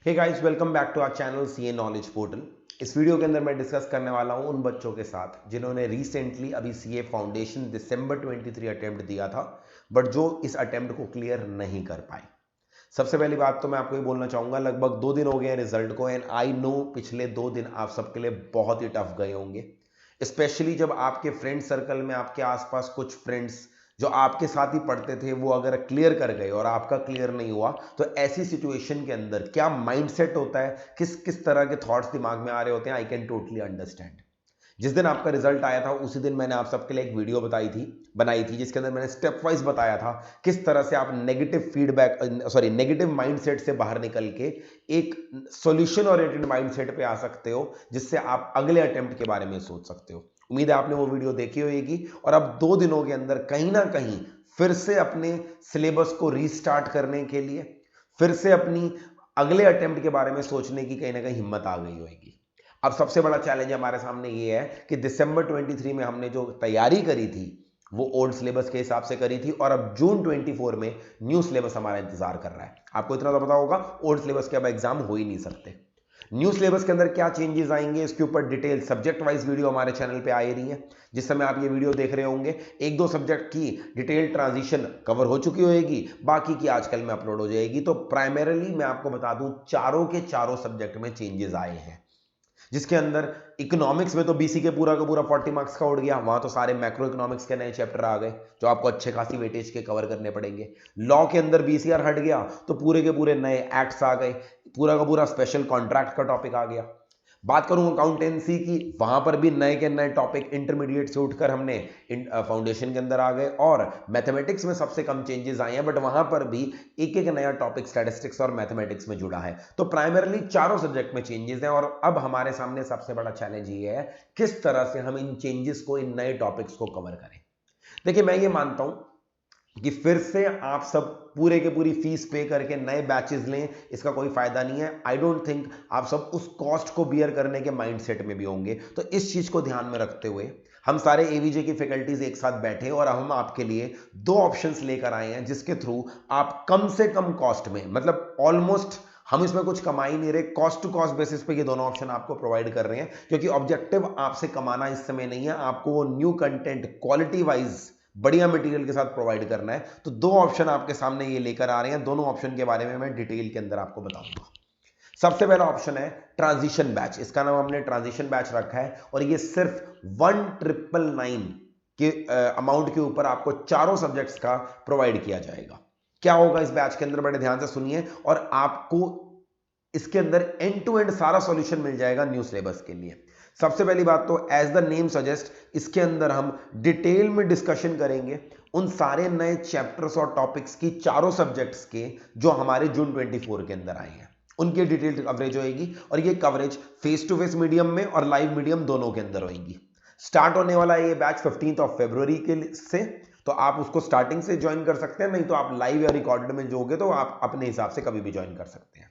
Hey guys, welcome back to our channel CA knowledge portal. इस video के अंदर मैं डिस्कस करने वाला हूं उन बच्चों के साथ जिन्होंने रिसेंटली अभी सीए फाउंडेशन दिसंबर 23 अटेम्प्ट दिया था, बट जो इस अटेम्प्ट को क्लियर नहीं कर पाए। सबसे पहली बात तो मैं आपको ये बोलना चाहूंगा, लगभग 2 दिन हो गए हैं रिजल्ट को, एंड आई नो पिछले 2 दिन आप सबके लिए बहुत ही टफ गए होंगे। स्पेशली जब आपके फ्रेंड सर्कल में आपके आसपास कुछ फ्रेंड्स जो आपके साथ ही पढ़ते थे वो अगर क्लियर कर गए और आपका क्लियर नहीं हुआ, तो ऐसी सिचुएशन के अंदर क्या माइंडसेट होता है, किस किस तरह के थॉट्स दिमाग में आ रहे होते हैं, आई कैन टोटली अंडरस्टैंड। जिस दिन आपका रिजल्ट आया था उसी दिन मैंने आप सबके लिए एक वीडियो बनाई थी जिसके अंदर मैंने स्टेप वाइज बताया था किस तरह से आप नेगेटिव फीडबैक नेगेटिव माइंडसेट से बाहर निकल के एक सॉल्यूशन ओरिएंटेड माइंडसेट पे आ सकते हो, जिससे आप अगले अटेम्प्ट के बारे में सोच सकते हो। उम्मीद है आपने वो वीडियो देखी होगी और अब 2 दिनों के अंदर कहीं ना कहीं फिर से अपने सिलेबस को रीस्टार्ट करने के लिए, फिर से अपनी अगले अटेम्प्ट के बारे में सोचने की कहीं ना कहीं हिम्मत आ गई होगी। अब सबसे बड़ा चैलेंज हमारे सामने ये है कि दिसंबर 23 में हमने जो तैयारी करी थी वो ओल्ड सिलेबस के हिसाब से करी थी, और अब जून 24 में न्यू सिलेबस हमारा इंतजार कर रहा है। आपको इतना तो पता होगा, ओल्ड सिलेबस के अब एग्जाम हो ही नहीं सकते। न्यू सिलेबस के अंदर क्या चेंजेस आएंगे इसके ऊपर डिटेल सब्जेक्ट वाइज वीडियो हमारे चैनल पे आ ही रही है। जिस समय आप ये वीडियो देख रहे होंगे, एक दो सब्जेक्ट की डिटेल ट्रांजिशन कवर हो चुकी होगी, बाकी की आजकल में अपलोड हो जाएगी। तो प्राइमरीली मैं आपको बता दूं, चारों के चारों सब्जेक्ट में चेंजेस आए हैं। जिसके अंदर इकोनॉमिक्स में तो बीसी के पूरा का पूरा 40 मार्क्स का उड़ गया, वहां तो सारे मैक्रो इकोनॉमिक्स के नए चैप्टर आ गए जो आपको अच्छे खासी वेटेज के कवर करने पड़ेंगे। लॉ के अंदर बीसीआर हट गया तो पूरे के पूरे नए एक्ट्स आ गए, पूरा का पूरा स्पेशल कॉन्ट्रैक्ट का टॉपिक आ गया। बात करूं अकाउंटेंसी की, वहां पर भी नए के नए टॉपिक इंटरमीडिएट से उठकर हमने फाउंडेशन के अंदर आ गए, और मैथमेटिक्स में सबसे कम चेंजेस आए हैं, बट वहां पर भी एक एक नया टॉपिक स्टैटिस्टिक्स और मैथमेटिक्स में जुड़ा है। तो प्राइमरली चारों सब्जेक्ट में चेंजेस हैं, और अब हमारे सामने सबसे बड़ा चैलेंज ये है किस तरह से हम इन चेंजेस को, इन नए टॉपिक्स को कवर करें। देखिए, मैं ये मानता हूं कि फिर से आप सब पूरे के पूरी फीस पे करके नए बैचेस लें, इसका कोई फायदा नहीं है। आई डोंट थिंक आप सब उस कॉस्ट को बियर करने के माइंडसेट में भी होंगे। तो इस चीज को ध्यान में रखते हुए हम सारे एवीजे की फैकल्टीज एक साथ बैठे और हम आपके लिए दो ऑप्शंस लेकर आए हैं जिसके थ्रू आप कम से कम कॉस्ट में, मतलब ऑलमोस्ट हम इसमें कुछ कमा ही नहीं रहे, कॉस्ट टू कॉस्ट बेसिस पे ये दोनों ऑप्शन आपको प्रोवाइड कर रहे हैं, क्योंकि ऑब्जेक्टिव आपसे कमाना इस समय नहीं है, आपको वो न्यू कंटेंट क्वालिटी वाइज बढ़िया मटेरियल के साथ प्रोवाइड करना है। तो दो ऑप्शन आपके सामने ये लेकर आ रहे हैं, दोनों ऑप्शन के बारे में मैं डिटेल के अंदर आपको बताऊंगा। सबसे पहला ऑप्शन है ट्रांजिशन बैच। इसका नाम हमने ट्रांजिशन बैच रखा है, और ये सिर्फ 1999 के अमाउंट के ऊपर आपको चारों सब्जेक्ट्स का प्रोवाइड किया जाएगा। क्या होगा इस बैच के अंदर, बड़े ध्यान से सुनिए, और आपको इसके अंदर एंड टू एंड सारा सॉल्यूशन मिल जाएगा न्यू सिलेबस के लिए। सबसे पहली बात तो एज द नेम सजेस्ट, इसके अंदर हम डिटेल में डिस्कशन करेंगे उन सारे नए चैप्टर्स और टॉपिक्स की, चारों सब्जेक्ट्स के जो हमारे जून 24 के अंदर आए हैं, उनकी डिटेल कवरेज होगी। और ये coverage face to face medium में और लाइव मीडियम दोनों के अंदर होगी। स्टार्ट होने वाला है ये बैच 15 फरवरी के से, तो आप उसको स्टार्टिंग से ज्वाइन कर सकते हैं, नहीं तो आप लाइव या रिकॉर्डेड में जोगे तो आप अपने हिसाब से कभी भी ज्वाइन कर सकते हैं।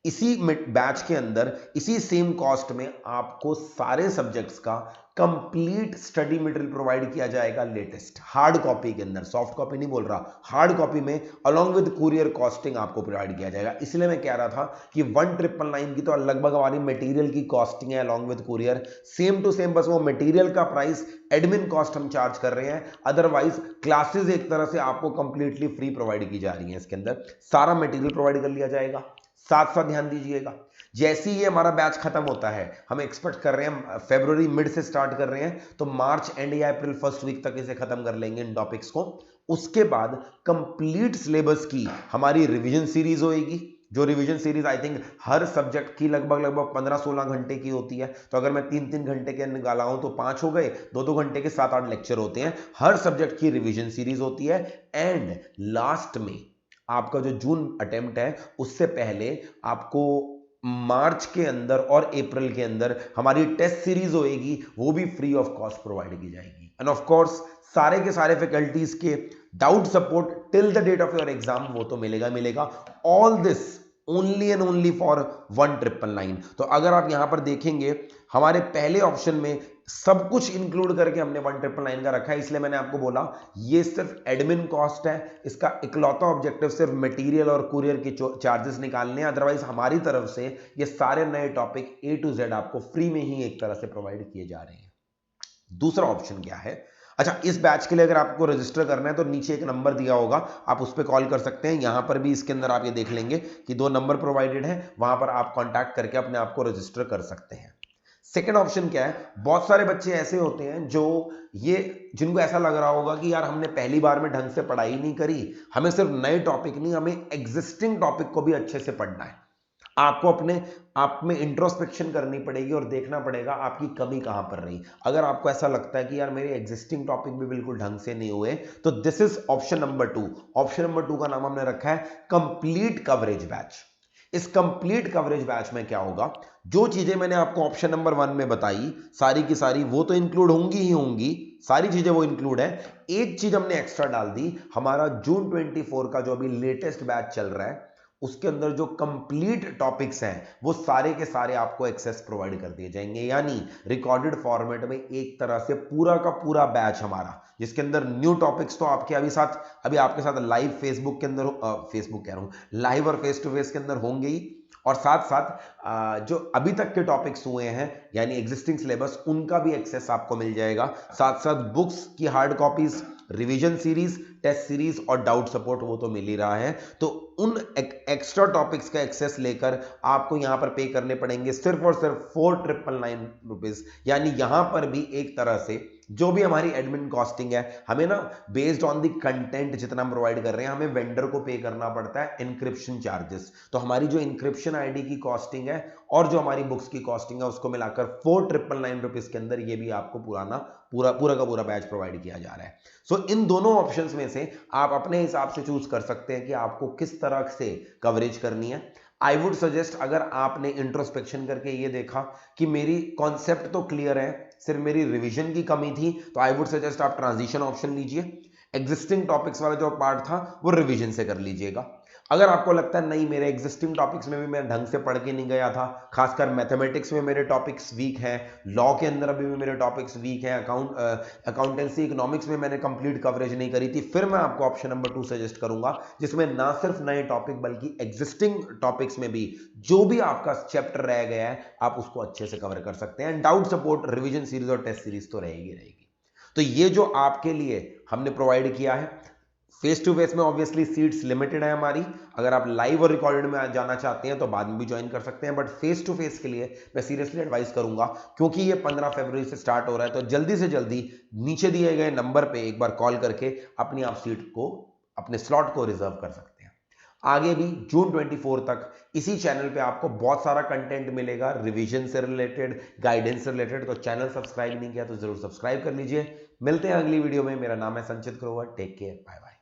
इसी बैच के अंदर इसी सेम कॉस्ट में आपको सारे सब्जेक्ट्स का कंप्लीट स्टडी मटेरियल प्रोवाइड किया जाएगा, लेटेस्ट हार्ड कॉपी के अंदर, सॉफ्ट कॉपी नहीं बोल रहा, हार्ड कॉपी में अलॉन्ग विद कुरियर कॉस्टिंग आपको प्रोवाइड किया जाएगा। इसलिए मैं कह रहा था कि 1999 की तो लगभग हमारी मटेरियल की कॉस्टिंग है along with courier, same to same, बस वो मटेरियल का प्राइस, एडमिन कॉस्ट हम चार्ज कर रहे हैं। अदरवाइज क्लासेस एक तरह से आपको कंप्लीटली फ्री प्रोवाइड की जा रही है, इसके अंदर सारा मटेरियल प्रोवाइड कर लिया जाएगा। साथ साथ ध्यान दीजिएगा, जैसे ही ये हमारा बैच खत्म होता है, हम एक्सपेक्ट कर रहे हैं फरवरी मिड से स्टार्ट कर रहे हैं, तो मार्च एंड या अप्रैल फर्स्ट वीक तक इसे खत्म कर लेंगे इन टॉपिक्स को। उसके बाद कंप्लीट सिलेबस की हमारी रिवीजन सीरीज होएगी, जो revision series I think her subject की लगभग 15-16 घंटे की होती है। तो अगर मैं 3-3 घंटे के निकाला हूं तो 5 हो गए, 2-2 घंटे के 7-8 लेक्चर होते हैं, हर सब्जेक्ट की रिवीजन सीरीज होती है। एंड लास्ट में आपका जो जून अटेम्प्ट है उससे पहले आपको मार्च के अंदर और अप्रैल के अंदर हमारी टेस्ट सीरीज होएगी, वो भी फ्री ऑफ कॉस्ट प्रोवाइड की जाएगी। एंड ऑफ कोर्स सारे के सारे फैकल्टीज के doubt support till the date of your exam वो तो मिलेगा मिलेगा। All this only and only for 1999। तो अगर आप यहां पर देखेंगे हमारे पहले ऑप्शन में सब कुछ इंक्लूड करके हमने 1999 का रखा है, इसलिए मैंने आपको बोला ये सिर्फ एडमिन कॉस्ट है, इसका इकलौता ऑब्जेक्टिव सिर्फ मटेरियल और कुरियर की चार्जेस निकालने हैं। अदरवाइज हमारी तरफ से ये सारे नए टॉपिक A to Z आपको फ्री में ही एक तरह से प्रोवाइड किए जा रहे हैं। दूसरा ऑप्शन क्या है, अच्छा इस बैच के लिए अगर आपको रजिस्टर करना है तो नीचे एक नंबर दिया होगा, आप उस पर कॉल कर सकते हैं। यहां पर भी इसके अंदर आप ये देख लेंगे कि 2 नंबर प्रोवाइडेड है, वहां पर आप कांटेक्ट करके अपने आप को रजिस्टर कर सकते हैं। सेकंड ऑप्शन क्या है, बहुत सारे बच्चे ऐसे होते हैं जो जिनको ऐसा लग रहा होगा कि यार हमने पहली बार में ढंग से पढ़ाई नहीं करी, हमें सिर्फ नए टॉपिक नहीं, हमें एग्जिस्टिंग टॉपिक को भी अच्छे से पढ़ना है। आपको अपने आप में इंट्रोस्पेक्शन करनी पड़ेगी और देखना पड़ेगा आपकी कमी कहां पर रही। अगर आपको ऐसा लगता है कि यार मेरे एग्जिस्टिंग टॉपिक भी बिल्कुल ढंग से नहीं हुए, तो this is option number 2। Option number 2 का नाम हमने रखा है कंप्लीट कवरेज बैच। इस कंप्लीट कवरेज बैच में क्या होगा, जो चीजें मैंने आपको ऑप्शन नंबर 1 में बताई सारी की सारी वो तो इंक्लूड होंगी ही होंगी, सारी चीजें वो इंक्लूड है। एक चीज हमने एक्स्ट्रा डाल दी, हमारा जून 24 का जो अभी लेटेस्ट बैच चल रहा है उसके अंदर जो कंप्लीट टॉपिक्स हैं वो सारे के सारे आपको एक्सेस प्रोवाइड कर दिए जाएंगे, यानी रिकॉर्डेड फॉर्मेट में एक तरह से पूरा का पूरा बैच हमारा, जिसके अंदर न्यू टॉपिक्स तो आपके अभी आपके साथ लाइव फेसबुक के अंदर फेसबुक कह रहा हूं, लाइव और फेस टू फेस के अंदर होंगे ही, और साथ साथ जो अभी तक के टॉपिक्स हुए हैं यानी एग्जिस्टिंग सिलेबस उनका भी एक्सेस आपको मिल जाएगा। साथ साथ बुक्स की hard copies, revision series, test series और डाउट सपोर्ट वो तो मिल ही रहा है। तो उन एक्स्ट्रा टॉपिक्स का एक्सेस लेकर आपको यहां पर पे करने पड़ेंगे सिर्फ और सिर्फ 4999 रुपीज। यानी यहां पर भी एक तरह से जो भी हमारी एडमिन कॉस्टिंग है, हमें ना बेस्ड ऑन द कंटेंट जितना हम प्रोवाइड कर रहे हैं हमें वेंडर को पे करना पड़ता है इनक्रिप्शन चार्जेस। तो हमारी जो इनक्रिप्शन आईडी की कॉस्टिंग है और जो हमारी बुक्स की कॉस्टिंग है उसको मिलाकर 4999 रुपीज के अंदर ये भी आपको पूरा का पूरा बैच प्रोवाइड किया जा रहा है। सो इन दोनों ऑप्शंस में से आप अपने हिसाब से चूज कर सकते हैं कि आपको किस तरह से कवरेज करनी है। आई वुड सजेस्ट, अगर आपने इंट्रोस्पेक्शन करके ये देखा कि मेरी कॉन्सेप्ट तो क्लियर है, सिर्फ मेरी रिवीजन की कमी थी, तो आई वुड सजेस्ट आप ट्रांजिशन ऑप्शन लीजिए। एग्जिस्टिंग टॉपिक्स वाला जो पार्ट था वो रिवीजन से कर लीजिएगा। अगर आपको लगता है नहीं मेरे एग्जिस्टिंग टॉपिक्स में भी मैं ढंग से पढ़ के नहीं गया था, खासकर मैथमेटिक्स में मेरे टॉपिक्स वीक हैं, लॉ के अंदर अभी भी मेरे टॉपिक्स वीक हैं, अकाउंटेंसी इकोनॉमिक्स में मैंने कंप्लीट कवरेज नहीं करी थी, फिर मैं आपको ऑप्शन नंबर 2 सजेस्ट करूंगा जिसमें ना सिर्फ नए टॉपिक बल्कि एग्जिस्टिंग टॉपिक्स में भी जो भी आपका चैप्टर रह गया है आप उसको अच्छे से कवर कर सकते हैं। डाउट सपोर्ट, रिवीजन सीरीज और टेस्ट सीरीज तो रहेगी। तो ये जो आपके लिए हमने प्रोवाइड किया है, फेस टू फेस में ऑब्वियसली सीट्स लिमिटेड है हमारी, अगर आप लाइव और रिकॉर्डेड में जाना चाहते हैं तो बाद में भी ज्वाइन कर सकते हैं, बट फेस टू फेस के लिए मैं सीरियसली एडवाइस करूंगा क्योंकि ये 15 फरवरी से स्टार्ट हो रहा है। तो जल्दी से जल्दी नीचे दिए गए नंबर पे एक बार कॉल करके अपनी आप सीट को, अपने स्लॉट को रिजर्व कर सकते हैं। आगे भी जून 24 तक इसी चैनल पे आपको बहुत सारा कंटेंट मिलेगा रिवीजन से रिलेटेड, गाइडेंस से रिलेटेड। तो चैनल सब्सक्राइब नहीं किया तो जरूर सब्सक्राइब कर लीजिए। मिलते हैं अगली वीडियो में। मेरा नाम है Sanchit Grover. Take care, bye bye.